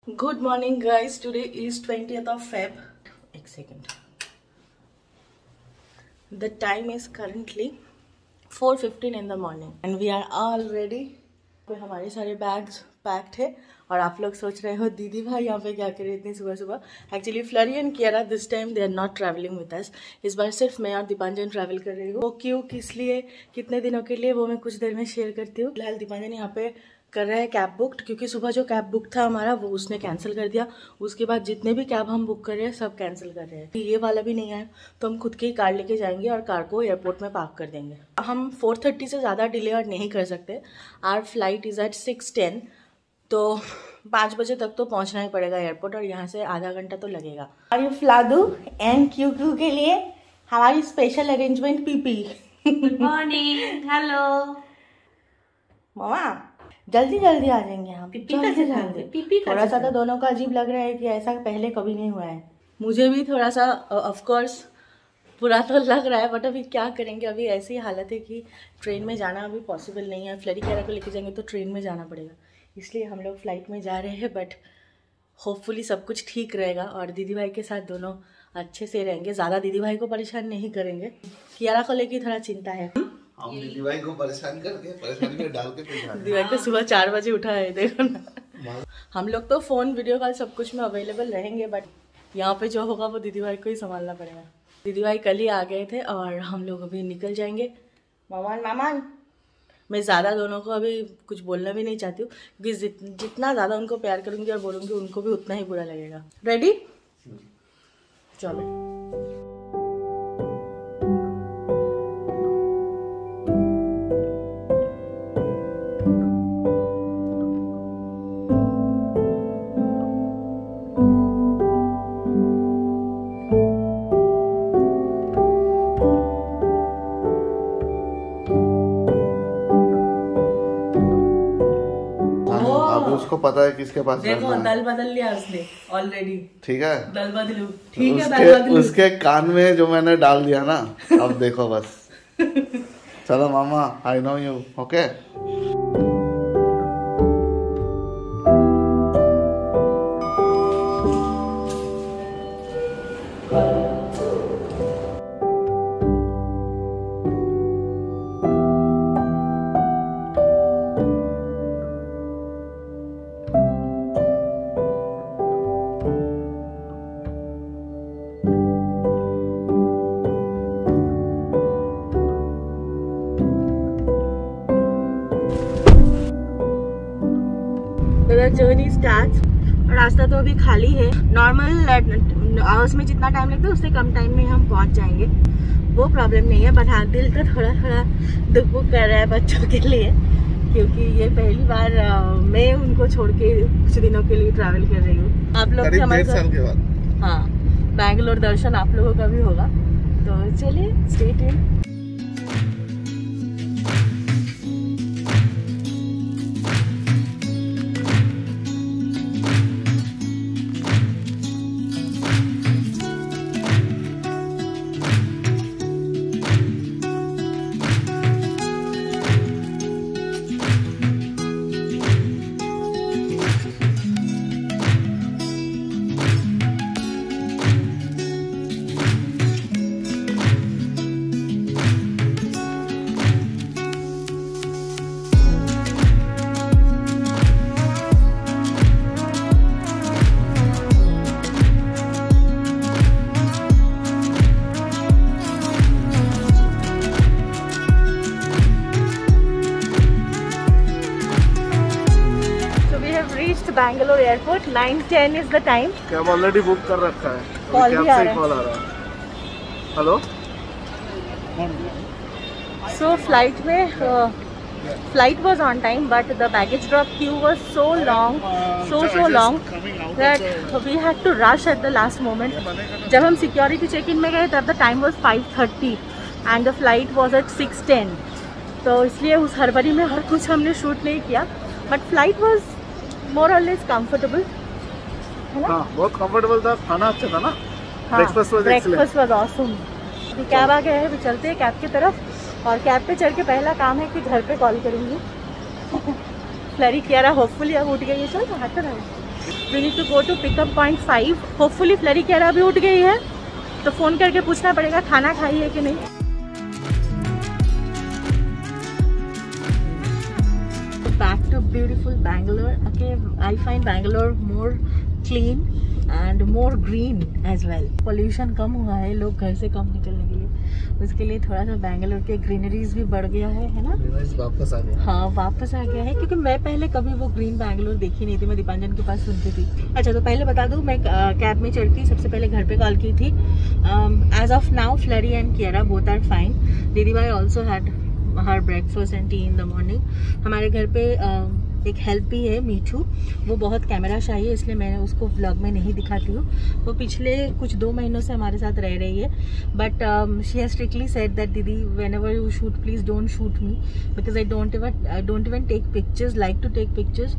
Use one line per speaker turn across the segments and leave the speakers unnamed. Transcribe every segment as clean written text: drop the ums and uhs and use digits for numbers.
Good morning guys, today is 20th of Feb. एक second. The time is currently 4:15 in the morning and we are all ready. हमारे सारे bags packed है और आप लोग सोच रहे हो दीदी भाई यहाँ पे क्या करे इतनी सुबह सुबह। Actually Flurry and Kiara this time they are not travelling with us. इस बार सिर्फ मैं और दीपांजन ट्रैवल कर रही हूँ। वो क्यों, किस लिए, कितने दिनों के लिए, वो मैं कुछ देर में शेयर करती हूँ। फिलहाल दीपांजन यहाँ पे कर रहे हैं कैब बुक, क्योंकि सुबह जो कैब बुक था हमारा वो उसने कैंसिल कर दिया। उसके बाद जितने भी कैब हम बुक कर रहे हैं सब कैंसिल कर रहे हैं। ये वाला भी नहीं आया तो हम खुद की कार लेके जाएंगे और कार को एयरपोर्ट में पार्क कर देंगे। हम 4:30 से ज़्यादा डिले और नहीं कर सकते। आवर फ्लाइट इज़ एट 6:10, तो 5 बजे तक तो पहुंचना ही पड़ेगा एयरपोर्ट और यहाँ से आधा घंटा तो लगेगा। और ये फ्लादू एंड क्यू के लिए हमारी special arrangement PP.
Good morning, hello
मामा, जल्दी जल्दी आ जाएंगे हम।
पीपी
थोड़ा सा तो दोनों का अजीब लग रहा है कि ऐसा पहले कभी नहीं हुआ है। मुझे भी थोड़ा सा ऑफ कोर्स बुरा तो लग रहा है, बट अभी क्या करेंगे। अभी ऐसी हालत है कि ट्रेन में जाना अभी पॉसिबल नहीं है। फ्लरी कैरा को लेके जाएंगे तो ट्रेन में जाना पड़ेगा, इसलिए हम लोग फ्लाइट में जा रहे हैं। बट होपफुली सब कुछ ठीक रहेगा और दीदी भाई के साथ दोनों अच्छे से रहेंगे। ज़्यादा दीदी भाई को परेशान नहीं करेंगे। कियारा को लेके थोड़ा चिंता है।
हम दीदी भाई को परेशान करके परेशानी में डाल के
दीदी भाई को सुबह 4 बजे उठा है, देखो ना। हम लोग तो फ़ोन, वीडियो कॉल सब कुछ में अवेलेबल रहेंगे, बट यहाँ पे जो होगा वो दीदी भाई को ही संभालना पड़ेगा। दीदी भाई कल ही आ गए थे और हम लोग अभी निकल जाएंगे। मामान मैं ज़्यादा दोनों को अभी कुछ बोलना भी नहीं चाहती हूँ, क्योंकि जितना ज़्यादा उनको प्यार करूँगी और बोलूँगी उनको भी उतना ही बुरा लगेगा। रेडी, चलो।
उसको पता है किसके पास
देखो दल बदल लिया उसने ऑलरेडी।
ठीक है,
दल बदलू, ठीक है, दल बदलू।
उसके कान में जो मैंने डाल दिया ना, अब देखो बस। चलो मामा, I know you, okay.
Journey starts और रास्ता तो अभी खाली है। नॉर्मल आवर्स में जितना टाइम लगता है उससे कम टाइम में हम पहुंच जाएंगे, वो प्रॉब्लम नहीं है। बट हाँ, दिल तो थोड़ा थोड़ा दुख कर रहा है बच्चों के लिए, क्योंकि ये पहली बार मैं उनको छोड़ के कुछ दिनों के लिए ट्रैवल कर रही हूँ। आप लोग भी हमारे साथ, हाँ, बैंगलोर दर्शन आप लोगों का भी होगा, तो चलिए stay tuned. Bangalore airport 9:10 is the time.
Cab already book कर रखा है,
कॉल भी आ
रहा है। हेलो।
सो फ्लाइट में flight was on time, but the baggage drop queue was so long that we had to rush at the last moment. जब हम सिक्योरिटी चेक इन में गए तब the time was 5:30 and the flight was at 6:10, तो इसलिए उस हड़बड़ी में हर कुछ हमने शूट नहीं किया। बट फ्लाइट वाज मोर और लेस कंफर्टेबल, है ना?
हाँ, बहुत कंफर्टेबल था, खाना अच्छा था ना।
Breakfast was awesome. अभी कैब आ गया है, अभी चलते हैं कैब की तरफ। और कैब पे चढ़ के पहला काम है कि घर पे कॉल करूँगी। फ्लरी कियारा होपफुली अब उठ गई है। चल हाथ तो we need to go to pickup point 5। Hopefully Flurry Kiara भी उठ गई है, तो फ़ोन करके पूछना पड़ेगा खाना खाई है कि नहीं। Back to beautiful Bangalore. Okay, I find Bangalore more clean and more green as well. Pollution कम हुआ है, लोग घर से कम निकलने के लिए, उसके लिए थोड़ा सा बैंगलोर के ग्रीनरीज भी बढ़ गया है ना।
वापस आ गया।
हाँ, वापस आ गया है, क्योंकि मैं पहले कभी वो ग्रीन बैंगलोर देखी नहीं थी। मैं दीपांजन के पास सुनती थी। अच्छा, तो पहले बता दूँ, मैं कैब में चढ़ती सबसे पहले घर पे कॉल की थी। As of now Flurry and Kiara both are fine. दीदी भाई also had her breakfast and tea in the morning. हमारे घर पे एक हेल्प भी है, मीठू। वो बहुत कैमरा शाई है, इसलिए मैं उसको व्लॉग में नहीं दिखाती हूँ। वो पिछले कुछ 2 महीनों से हमारे साथ रह रही है, but she has strictly said that दीदी whenever you shoot please don't shoot me, because I don't even take pictures, like to take pictures.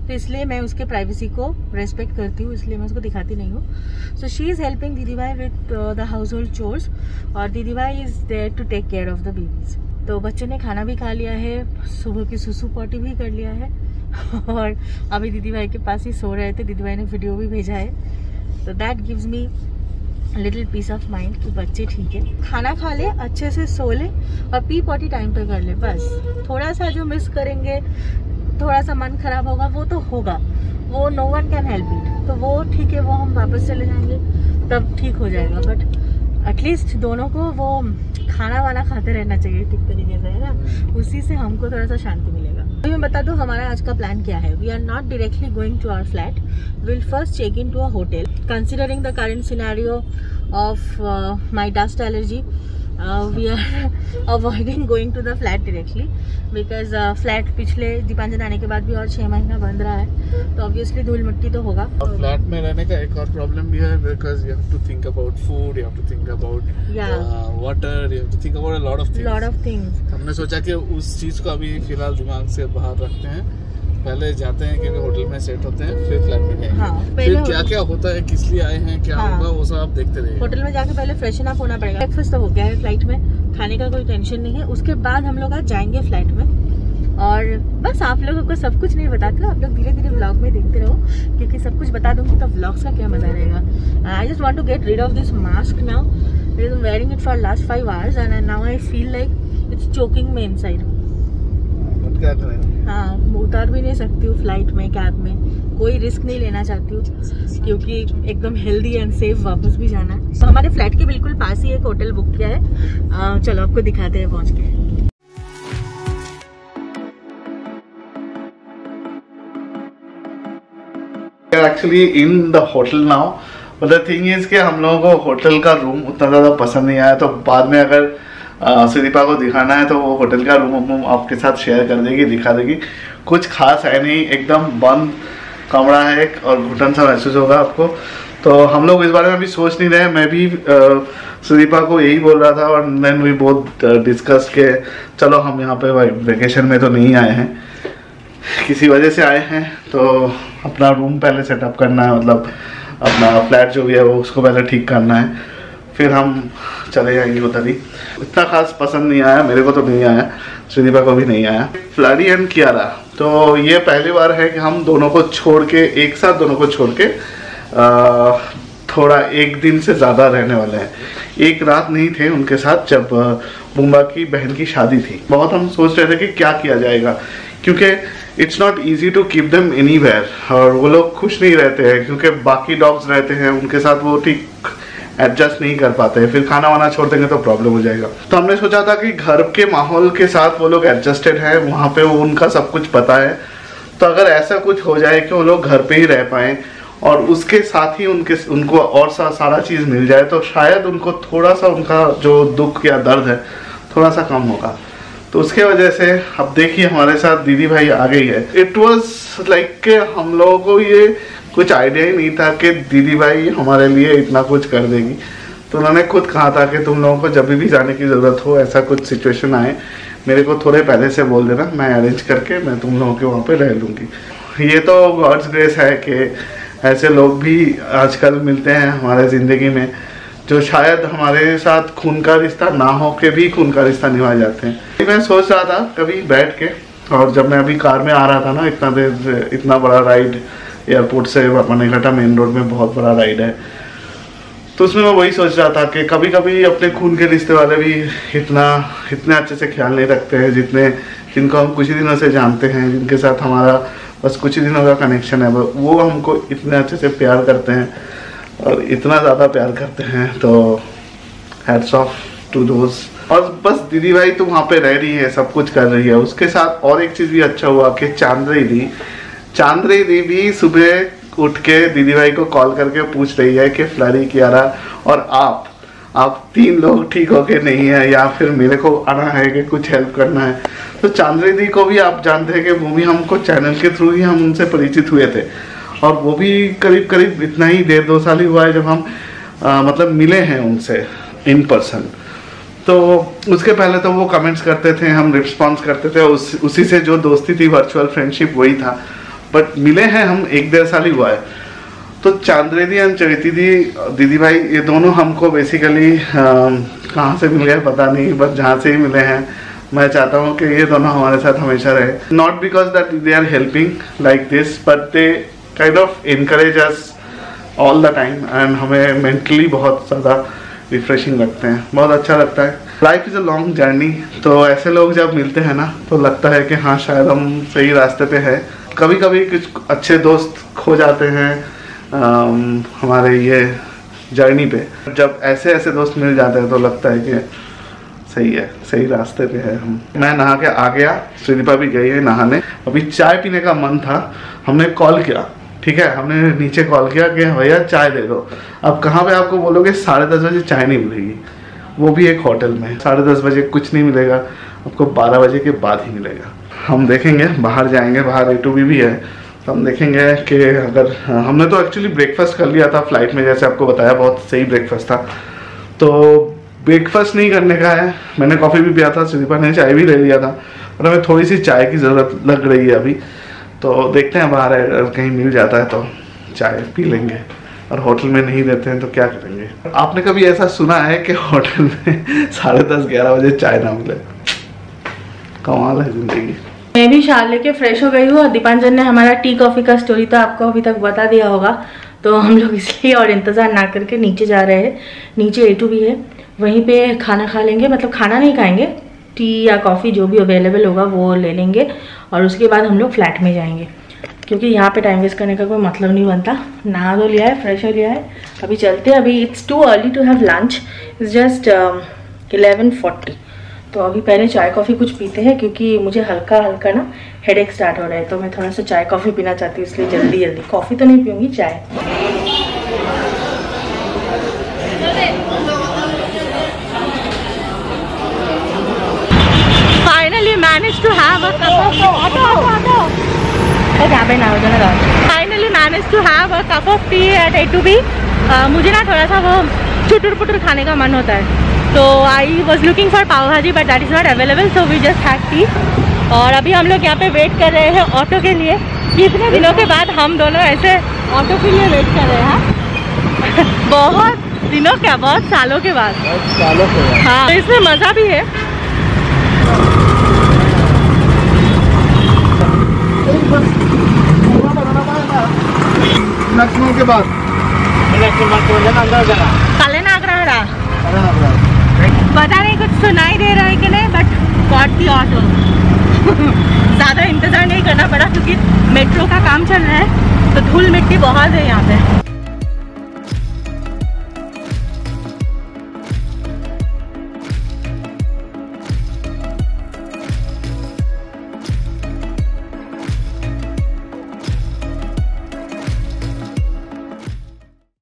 तो इसलिए मैं उसके प्राइवेसी को रेस्पेक्ट करती हूँ, इसलिए मैं उसको दिखाती नहीं हूँ। सो शी इज़ हेल्पिंग दीदी भाई with the household chores, और दीदी भाई is there to take care of the babies. तो बच्चों ने खाना भी खा लिया है, सुबह की सुसु पॉटी भी कर लिया है, और अभी दीदी भाई के पास ही सो रहे थे। दीदी भाई ने वीडियो भी भेजा है, तो that gives me little peace of mind कि बच्चे ठीक है, खाना खा ले, अच्छे से सो ले और पी पॉटी टाइम पे कर ले। बस थोड़ा सा जो मिस करेंगे, थोड़ा सा मन खराब होगा, वो तो होगा, वो no one can help it. तो वो ठीक है, वो हम वापस चले जाएंगे तब ठीक हो जाएगा, बट एटलीस्ट दोनों को वो खाना वाना खाते रहना चाहिए ठीक तरीके से, है ना। उसी से हमको थोड़ा सा शांति मिलेगा। तो मैं बता दूं हमारा आज का प्लान क्या है। We are not directly going to our flat, will first check in to a hotel. Considering the current scenario of my dust allergy, we are avoiding going to the flat directly, because flat पिछले दीपांजन आने के बाद भी और 6 महीना बंद रहा है, तो ऑब्वियसली धूल मिट्टी तो होगा।
और फ्लैट में रहने का एक और प्रॉब्लम भी है, because you have to think about food, you have to think about water, you have to think about a lot of things. हमने सोचा कि उस चीज को अभी फिलहाल दिमाग से बाहर रखते हैं, पहले जाते हैं कि होटल में सेट होते हैं, फिर फ्लैट में जाएंगे।
हाँ,
फिर क्या क्या होता है, किस लिए आए हैं, क्या होगा, वो सब आप देखते रहिए।
होटल में जाके पहले फ्रेशन अप होना पड़ेगा। ब्रेकफास्ट तो हो गया है फ्लाइट में, खाने का कोई टेंशन नहीं है। उसके बाद हम लोग आज जाएंगे फ्लाइट में, और बस आप लोगों को सब कुछ नहीं बताती हूँ, आप लोग धीरे धीरे व्लॉग में देखते रहो, क्योंकि सब कुछ बता दूंगी तो व्लॉग्स का क्या मजा रहेगा। I just want to get rid of this mask now, I am wearing it for last 5 hours and now I feel like it's choking me inside.
क्या करें?
हाँ, उतार भी नहीं सकती हूँ फ्लाइट में, कैब में कोई रिस्क नहीं लेना चाहती हूँ, क्योंकि एकदम हेल्दी एंड सेफ वापस भी जाना है। तो हमारे फ्लैट के बिल्कुल पास ही एक होटल बुक किया है, चलो आपको दिखाते हैं पहुँच के।
Actually in the hotel now, but the thing is कि हम लोगों को होटल का रूम उतना ज़्यादा पसंद नहीं आया, तो बाद में अगर सुदीपा को दिखाना है तो वो होटल का रूम हम आपके साथ शेयर कर देगी, दिखा देगी। कुछ खास है नहीं, एकदम बंद कमरा है और घुटन सा महसूस होगा आपको। तो हम लोग इस बारे में अभी सोच नहीं रहे। मैं भी सुदीपा को यही बोल रहा था, और देन वी बोथ डिस्कस के चलो हम यहाँ पे वेकेशन में तो नहीं आए हैं, किसी वजह से आए हैं, तो अपना रूम पहले सेटअप करना है, मतलब अपना फ्लैट जो भी है वो उसको पहले ठीक करना है, फिर हम चले जाएंगे उधर ही। इतना खास पसंद नहीं आया, मेरे को तो नहीं आया, सुदीपा को भी नहीं आया। फ्लरी एंड कियारा, तो ये पहली बार है कि हम दोनों को छोड़ के, एक साथ दोनों को छोड़ के थोड़ा 1 दिन से ज़्यादा रहने वाले हैं। एक रात नहीं थे उनके साथ जब बुम्बा की बहन की शादी थी। बहुत हम सोच रहे थे कि क्या किया जाएगा, क्योंकि it's not easy to keep them anywhere, और वो लोग खुश नहीं रहते हैं, क्योंकि बाकी डॉग्स रहते हैं उनके साथ, वो ठीक एडजस्ट नहीं कर पाते हैं, फिर खाना वाना छोड़ देंगे तो प्रॉब्लम हो जाएगा। तो हमने सोचा था कि घर के माहौल के साथ वो लोग एडजस्टेड है, वहाँ पे वो उनका सब कुछ पता है, तो अगर ऐसा कुछ हो जाए कि वो लोग घर पे ही रह पाएँ और उसके साथ ही उनको और सारा चीज़ मिल जाए, तो शायद उनको थोड़ा सा उनका जो दुख या दर्द है थोड़ा सा कम होगा। तो उसके वजह से अब देखिए हमारे साथ दीदी भाई आ गई है। इट वॉज लाइक के हम लोगों को ये कुछ आइडिया ही नहीं था कि दीदी भाई हमारे लिए इतना कुछ कर देगी। तो उन्होंने खुद कहा था कि तुम लोगों को जब भी जाने की ज़रूरत हो, ऐसा कुछ सिचुएशन आए, मेरे को थोड़े पहले से बोल देना, मैं अरेंज करके मैं तुम लोगों के वहाँ पे रह लूँगी। ये तो गॉड्स ग्रेस है कि ऐसे लोग भी आजकल मिलते हैं हमारे ज़िंदगी में, जो शायद हमारे साथ खून का रिश्ता ना हो के भी खून का रिश्ता निभाए जाते हैं। मैं सोच रहा था कभी बैठ के, और जब मैं अभी कार में आ रहा था ना, इतना बड़ा राइड एयरपोर्ट से मनेघाटा मेन रोड में बहुत बड़ा राइड है। तो उसमें मैं वही सोच रहा था कि कभी कभी अपने खून के रिश्ते वाले भी इतने अच्छे से ख्याल नहीं रखते हैं जिनको हम कुछ ही दिनों से जानते हैं, जिनके साथ हमारा बस कुछ ही दिनों का कनेक्शन है, वो हमको इतने अच्छे से प्यार करते हैं और इतना ज़्यादा प्यार करते हैं। तो हैट्स ऑफ टू दोज। और बस दीदी भाई तो वहाँ पे रह रही है, सब कुछ कर रही है। उसके साथ और एक चीज़ भी अच्छा हुआ कि चांद्री दी भी सुबह उठ के दीदी भाई को कॉल करके पूछ रही है कि फ्लरी, कियारा और आप 3 लोग ठीक हो के नहीं है, या फिर मेरे को आना है कि कुछ हेल्प करना है। तो चांद्री दी को भी आप जानते हैं कि वो भी हमको चैनल के थ्रू ही हम उनसे परिचित हुए थे, और वो भी करीब इतना ही 1.5-2 साल ही हुआ है जब हम मतलब मिले हैं उनसे इन पर्सन। तो उसके पहले तो वो कमेंट्स करते थे, हम रिस्पॉन्स करते थे, उसी से जो दोस्ती थी, वर्चुअल फ्रेंडशिप वही था। बट मिले हैं हम 1-1.5 साल ही हुआ है। तो चांद्री दी और चरिती दीदी भाई ये दोनों हमको बेसिकली कहाँ से मिल गए पता नहीं, बस जहाँ से ही मिले हैं मैं चाहता हूँ कि ये दोनों हमारे साथ हमेशा रहे। Not because that they are helping like this, but they kind of encourage us all the time, and हमें मेंटली बहुत ज़्यादा रिफ्रेशिंग लगते हैं, बहुत अच्छा लगता है। Life is a long journey, तो ऐसे लोग जब मिलते हैं ना तो लगता है कि हाँ शायद हम सही रास्ते पे हैं। कभी कभी कुछ अच्छे दोस्त खो जाते हैं हमारे ये जर्नी पे, जब ऐसे दोस्त मिल जाते हैं तो लगता है कि सही है, सही रास्ते पे है हम। मैं नहा के आ गया, सुदीपा भी गई है नहाने। अभी चाय पीने का मन था, हमने कॉल किया, ठीक है, हमने नीचे कॉल किया कि भैया चाय दे दो। अब कहाँ पे आपको बोलोगे 10:30 बजे चाय नहीं मिलेगी, वो भी एक होटल में 10:30 बजे कुछ नहीं मिलेगा, आपको 12 बजे के बाद ही मिलेगा। हम देखेंगे, बाहर जाएंगे, बाहर A2B भी है, तो हम देखेंगे कि अगर हमने तो एक्चुअली ब्रेकफास्ट कर लिया था फ्लाइट में, जैसे आपको बताया बहुत सही ब्रेकफास्ट था। तो ब्रेकफास्ट नहीं करने का है, मैंने कॉफ़ी भी पिया था, सुदीपा ने चाय भी ले लिया था, और हमें थोड़ी सी चाय की ज़रूरत लग रही है अभी। तो देखते हैं बाहर अगर कहीं मिल जाता है तो चाय पी लेंगे, और होटल में नहीं देते हैं तो क्या करेंगे। आपने कभी ऐसा सुना है कि होटल में 10:30-11 बजे चाय ना मिले? कमाल है जिंदगी।
मैं भी शाल लेके फ्रेश हो गई हूँ, और दीपांजन ने हमारा टी कॉफ़ी का स्टोरी तो आपको अभी तक बता दिया होगा, तो हम लोग इसलिए और इंतज़ार ना करके नीचे जा रहे हैं। नीचे A2B है, वहीं पे खाना खा लेंगे, मतलब खाना नहीं खाएंगे, टी या कॉफ़ी जो भी अवेलेबल होगा वो ले लेंगे, और उसके बाद हम लोग फ्लैट में जाएंगे, क्योंकि यहाँ पे टाइम वेस्ट करने का कोई मतलब नहीं बनता। नहा धो लिया है, फ्रेश हो लिया है, अभी चलते हैं। अभी it's too early to have lunch, it's just 11:40, तो अभी पहले चाय कॉफ़ी कुछ पीते हैं, क्योंकि मुझे हल्का ना हेडेक स्टार्ट हो रहा है, तो मैं थोड़ा सा चाय कॉफ़ी पीना चाहती हूँ, इसलिए जल्दी कॉफ़ी तो नहीं पीऊँगी, चाय। Finally managed to have a cup of Finally managed to have a cup of tea at A2B. मुझे ना थोड़ा सा वो चुटुर पुटुर खाने का मन होता है, तो I was looking for pav bhaji, but that is not available, so we just had tea. और अभी हम लोग यहाँ पे वेट कर रहे हैं ऑटो के लिए। कितने दिनों के बाद हम दोनों ऐसे ऑटो के लिए वेट कर रहे हैं बहुत दिनों क्या, बहुत सालों के बाद। हाँ, तो इसमें मज़ा भी है।
के बाद
काले नागरा पता नहीं कुछ सुनाई दे रहा है कि नहीं, बट गॉट दी ऑटो। ज़्यादा इंतज़ार नहीं करना पड़ा, क्योंकि मेट्रो का काम चल रहा है, तो धूल मिट्टी बहुत है यहाँ पे।